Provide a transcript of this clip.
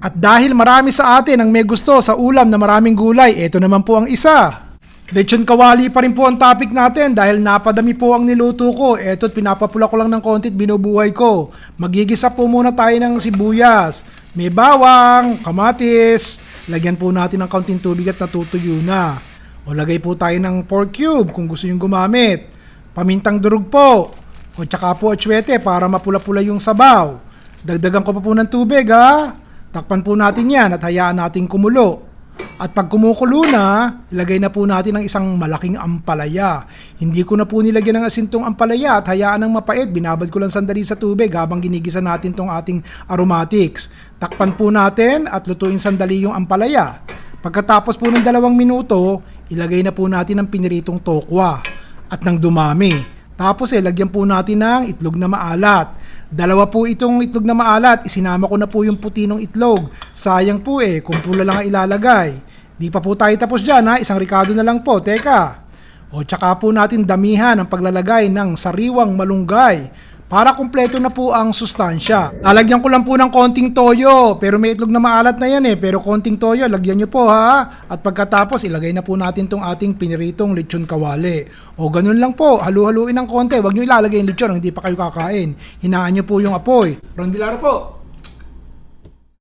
At dahil marami sa atin ang may gusto sa ulam na maraming gulay, ito naman po ang isa. Lechon kawali pa rin po ang topic natin dahil napadami po ang niluto ko. Eto't pinapapula ko lang ng konti at binubuhay ko. Magigisa po muna tayo ng sibuyas. May bawang, kamatis. Lagyan po natin ng kaunting tubig at natutuyo na. O lagay po tayo ng pork cube kung gusto yung gumamit. Pamintang durog po. O tsaka po atsuete para mapula-pula yung sabaw. Dagdagan ko pa po ng tubig ha. Takpan po natin yan at hayaan natin kumulo. At pag kumukulo na, ilagay na po natin ang isang malaking ampalaya. Hindi ko na po nilagyan ng asintong ampalaya at hayaan ng mapait. Binabad ko lang sandali sa tubig habang ginigisa natin tong ating aromatics. Takpan po natin at lutuin sandali yung ampalaya. Pagkatapos po ng 2 minuto, ilagay na po natin ang piniritong tokwa at ng dumami. Tapos lagyan po natin ng itlog na maalat. 2 po itong itlog na maalat, isinama ko na po yung puti ng itlog. Sayang po kung pula lang ang ilalagay. Di pa po tayo tapos dyan ha, isang ricado na lang po, teka. O tsaka po natin damihan ang paglalagay ng sariwang malunggay para kumpleto na po ang sustansya. Lalagyan ko lang po ng konting toyo, pero may itlog na maalat na yan pero konting toyo, lagyan nyo po ha. At pagkatapos, ilagay na po natin tong ating piniritong lechon kawali. O ganun lang po, halu-haluin ng konti, huwag nyo ilalagay yung lechon, hindi pa kayo kakain. Hinaan nyo po yung apoy. Ron Villar po.